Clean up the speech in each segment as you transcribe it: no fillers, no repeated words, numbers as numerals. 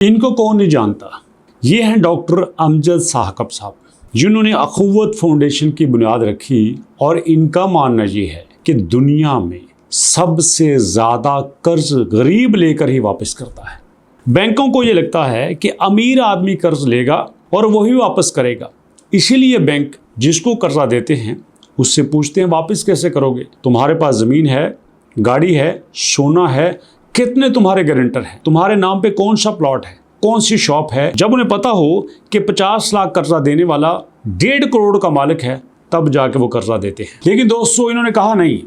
इनको कौन नहीं जानता। ये हैं डॉक्टर अमजद साहब साहब, जिन्होंने अखुव्वत फाउंडेशन की बुनियाद रखी और इनका मानना ये है कि दुनिया में सबसे ज़्यादा कर्ज गरीब लेकर ही वापस करता है। बैंकों को ये लगता है कि अमीर आदमी कर्ज लेगा और वही वापस करेगा, इसीलिए बैंक जिसको कर्जा देते हैं उससे पूछते हैं वापस कैसे करोगे, तुम्हारे पास ज़मीन है, गाड़ी है, सोना है, कितने तुम्हारे गारंटर हैं, तुम्हारे नाम पे कौन सा प्लॉट है, कौन सी शॉप है। जब उन्हें पता हो कि 50 लाख कर्जा देने वाला 1.5 करोड़ का मालिक है, तब जाके वो कर्जा देते हैं। लेकिन दोस्तों, इन्होंने कहा नहीं,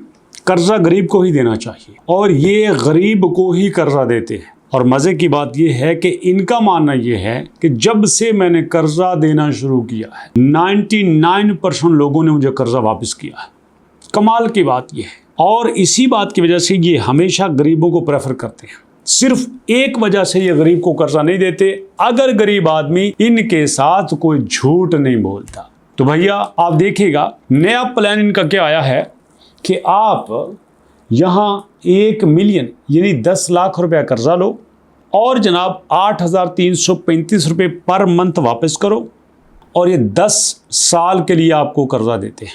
कर्जा गरीब को ही देना चाहिए और ये गरीब को ही कर्जा देते हैं। और मज़े की बात यह है कि इनका मानना यह है कि जब से मैंने कर्जा देना शुरू किया है 99% लोगों ने मुझे कर्जा वापस किया है। कमाल की बात यह है, और इसी बात की वजह से ये हमेशा गरीबों को प्रेफर करते हैं। सिर्फ एक वजह से ये गरीब को कर्जा नहीं देते, अगर गरीब आदमी इनके साथ कोई झूठ नहीं बोलता। तो भैया आप देखिएगा, नया प्लान इनका क्या आया है कि आप यहाँ 1 मिलियन यानी 10 लाख रुपया कर्जा लो और जनाब 8,335 रुपये पर मंथ वापस करो, और ये 10 साल के लिए आपको कर्जा देते हैं,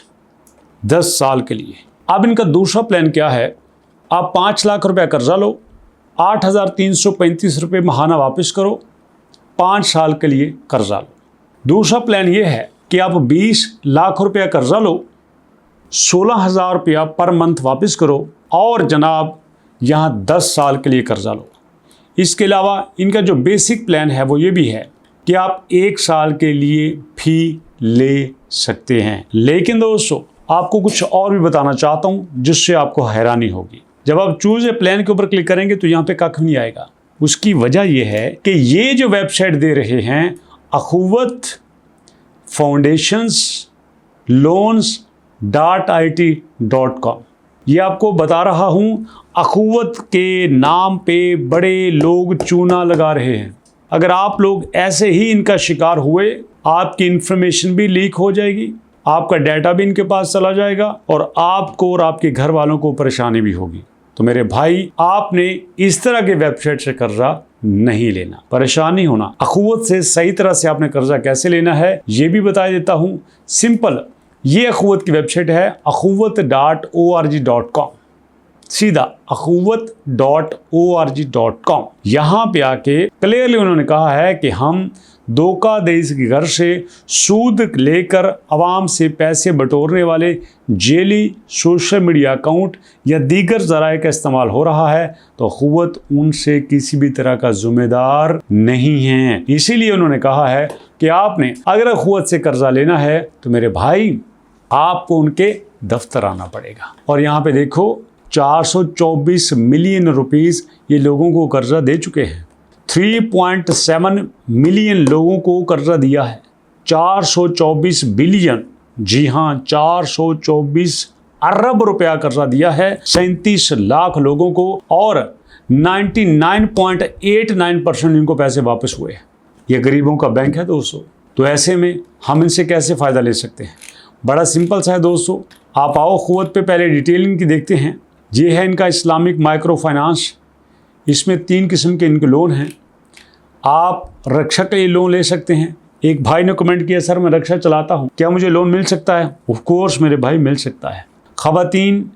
10 साल के लिए। अब इनका दूसरा प्लान क्या है, आप 5 लाख रुपया कर्जा लो, 8,335 रुपये महाना वापस करो, 5 साल के लिए कर्जा लो। दूसरा प्लान ये है कि आप 20 लाख रुपया कर्जा लो, 16,000 रुपया पर मंथ वापस करो और जनाब यहाँ 10 साल के लिए कर्जा लो। इसके अलावा इनका जो बेसिक प्लान है वो ये भी है कि आप 1 साल के लिए फी ले सकते हैं। लेकिन दोस्तों, आपको कुछ और भी बताना चाहता हूँ जिससे आपको हैरानी होगी। जब आप चूज ए प्लान के ऊपर क्लिक करेंगे तो यहाँ पे कख नहीं आएगा। उसकी वजह यह है कि ये जो वेबसाइट दे रहे हैं अखुव्वत फाउंडेशंस loans.it.com, ये आपको बता रहा हूँ, अखुव्वत के नाम पे बड़े लोग चूना लगा रहे हैं। अगर आप लोग ऐसे ही इनका शिकार हुए, आपकी इंफॉर्मेशन भी लीक हो जाएगी, आपका डाटा भी इनके पास चला जाएगा और आपको और आपके घर वालों को परेशानी भी होगी। तो मेरे भाई, आपने इस तरह के वेबसाइट से कर्जा नहीं लेना, परेशानी होना। अखुव्वत से सही तरह से आपने कर्जा कैसे लेना है ये भी बता देता हूँ। सिंपल, ये अखुव्वत की वेबसाइट है akhuvwat.org.com, सीधा akhuvwat.org.com। यहाँ पे आके क्लियरली उन्होंने कहा है कि हम धोखाधड़ी के घर से सूद लेकर आवाम से पैसे बटोरने वाले जेली सोशल मीडिया अकाउंट या दीगर ज़राए का इस्तेमाल हो रहा है, तो अखुव्वत उनसे किसी भी तरह का जिम्मेदार नहीं है। इसीलिए उन्होंने कहा है कि आपने अगर अखुव्वत से कर्जा लेना है तो मेरे भाई आपको उनके दफ्तर आना पड़ेगा। और यहाँ पे देखो, 424 मिलियन रुपीस ये लोगों को कर्जा दे चुके हैं। 3.7 मिलियन लोगों को कर्जा दिया है। 424 बिलियन, जी हाँ 424 अरब रुपया कर्जा दिया है 37 लाख लोगों को, और 99.89% इनको पैसे वापस हुए। ये गरीबों का बैंक है दोस्तों। तो ऐसे में हम इनसे कैसे फ़ायदा ले सकते हैं? बड़ा सिंपल सा है दोस्तों। आप आओ अखुव्वत पे पहले डिटेलिंग की देखते हैं। ये है इनका इस्लामिक माइक्रो फाइनेंस। इसमें 3 किस्म के इनके लोन हैं। आप रक्षा के लिए लोन ले सकते हैं। एक भाई ने कमेंट किया, सर मैं रक्षा चलाता हूँ, क्या मुझे लोन मिल सकता है? ऑफ कोर्स मेरे भाई, मिल सकता है। ख़वातीन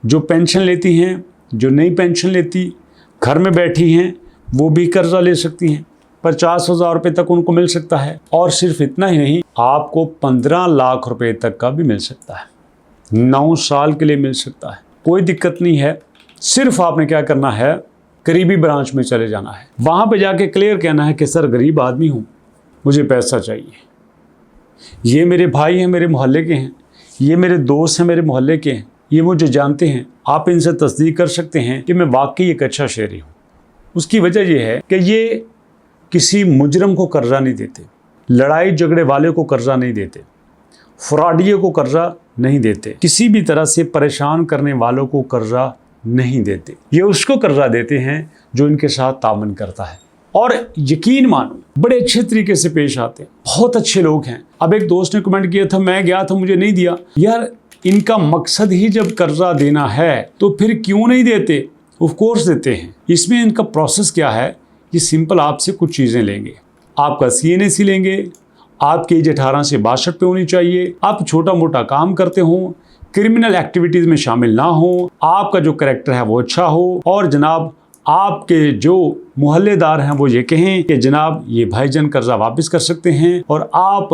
जो पेंशन लेती हैं, जो नई पेंशन लेती, घर में बैठी हैं, वो भी कर्जा ले सकती हैं। 50,000 रुपये तक उनको मिल सकता है। और सिर्फ इतना ही नहीं, आपको 15 लाख रुपए तक का भी मिल सकता है। 9 साल के लिए मिल सकता है, कोई दिक्कत नहीं है। सिर्फ आपने क्या करना है, करीबी ब्रांच में चले जाना है। वहाँ पे जाके क्लियर कहना है कि सर गरीब आदमी हूँ, मुझे पैसा चाहिए। ये मेरे भाई हैं, मेरे मोहल्ले के हैं, ये मेरे दोस्त हैं, मेरे मोहल्ले के हैं, ये मुझे जानते हैं। आप इनसे तस्दीक कर सकते हैं कि मैं वाकई एक अच्छा शहरी हूँ। उसकी वजह यह है कि ये किसी मुजरम को कर्जा नहीं देते, लड़ाई झगड़े वाले को कर्जा नहीं देते, फ्रॉडिये को कर्जा नहीं देते, किसी भी तरह से परेशान करने वालों को कर्जा नहीं देते। ये उसको कर्जा देते हैं जो इनके साथ तामन करता है। और यकीन मानो, बड़े अच्छे तरीके से पेश आते हैं, बहुत अच्छे लोग हैं। अब एक दोस्त ने कमेंट किया था, मैं गया था मुझे नहीं दिया। यार, इनका मकसद ही जब कर्जा देना है तो फिर क्यों नहीं देते? ऑफ कोर्स देते हैं। इसमें इनका प्रोसेस क्या है, ये सिंपल आपसे कुछ चीज़ें लेंगे। आपका CNAC लेंगे, आपकी एज 18 से 62 पे होनी चाहिए, आप छोटा मोटा काम करते हो, क्रिमिनल एक्टिविटीज़ में शामिल ना हो, आपका जो करेक्टर है वो अच्छा हो, और जनाब आपके जो मोहल्लेदार हैं वो ये कहें कि जनाब ये भाईजान कर्जा वापस कर सकते हैं, और आप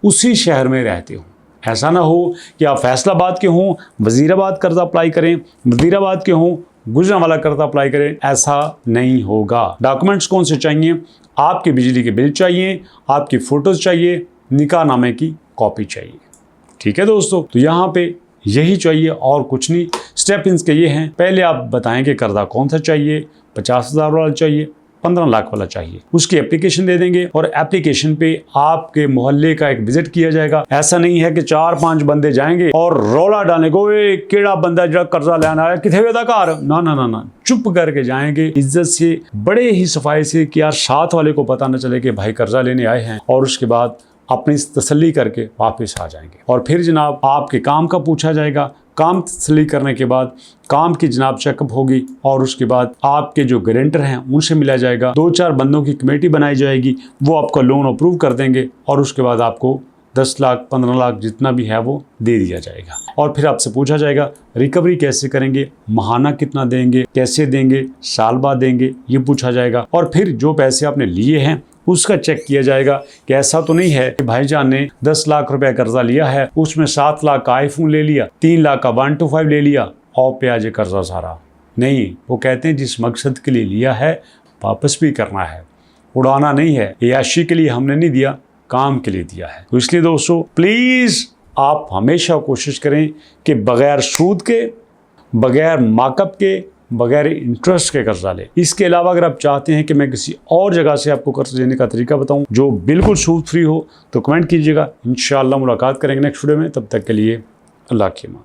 उसी शहर में रहते हो। ऐसा ना हो कि आप फैसलाबाद के हों, वजीराबाद कर्जा अप्लाई करें, वजीराबाद के हों, गुजरांवाला कर्जा अप्लाई करें, ऐसा नहीं होगा। डॉक्यूमेंट्स कौन से चाहिए? आपके बिजली के बिल चाहिए, आपकी फ़ोटोज़ चाहिए, निकाहनामे की कॉपी चाहिए। ठीक है दोस्तों, तो यहाँ पे यही चाहिए और कुछ नहीं। स्टेप इनके ये हैं, पहले आप बताएं कि कर्जा कौन सा चाहिए, 50,000 वाला चाहिए, 15 लाख वाला चाहिए। उसकी एप्लीकेशन दे देंगे और एप्लीकेशन पे आपके मोहल्ले का एक विजिट किया जाएगा। ऐसा नहीं है कि 4-5 बंदे जाएंगे और रौला डालने को, केड़ा बंदा जो कर्जा लेना है किथे वेदा घर, ना ना ना ना, चुप करके जाएंगे इज्जत से, बड़े ही सफाई से, कि यार साथ वाले को पता न चले कि भाई कर्जा लेने आए हैं, और उसके बाद अपनी तसल्ली करके वापस आ जाएंगे। और फिर जनाब आपके काम का पूछा जाएगा, काम तसल्ली करने के बाद काम की जनाब चेकअप होगी, और उसके बाद आपके जो गारंटर हैं उनसे मिला जाएगा, 2-4 बंदों की कमेटी बनाई जाएगी, वो आपका लोन अप्रूव कर देंगे, और उसके बाद आपको 10 लाख 15 लाख जितना भी है वो दे दिया जाएगा। और फिर आपसे पूछा जाएगा रिकवरी कैसे करेंगे, महाना कितना देंगे, कैसे देंगे, साल बाद देंगे, ये पूछा जाएगा। और फिर जो पैसे आपने लिए हैं उसका चेक किया जाएगा कि ऐसा तो नहीं है कि भाईजान ने 10 लाख रुपए कर्जा लिया है, उसमें 7 लाख का आईफोन ले लिया, 3 लाख का 125 ले लिया और पे आज कर्जा सारा। नहीं, वो कहते हैं जिस मकसद के लिए लिया है वापस भी करना है, उड़ाना नहीं है। याशी के लिए हमने नहीं दिया, काम के लिए दिया है। तो इसलिए दोस्तों प्लीज़ आप हमेशा कोशिश करें कि बगैर सूद के, बगैर मार्कअप के, बगैर इंटरेस्ट के कर्जा ले। इसके अलावा अगर आप चाहते हैं कि मैं किसी और जगह से आपको कर्ज लेने का तरीका बताऊं जो बिल्कुल सूद फ्री हो, तो कमेंट कीजिएगा। इंशाअल्लाह मुलाकात करेंगे नेक्स्ट वीडियो में। तब तक के लिए अल्लाह की अमान।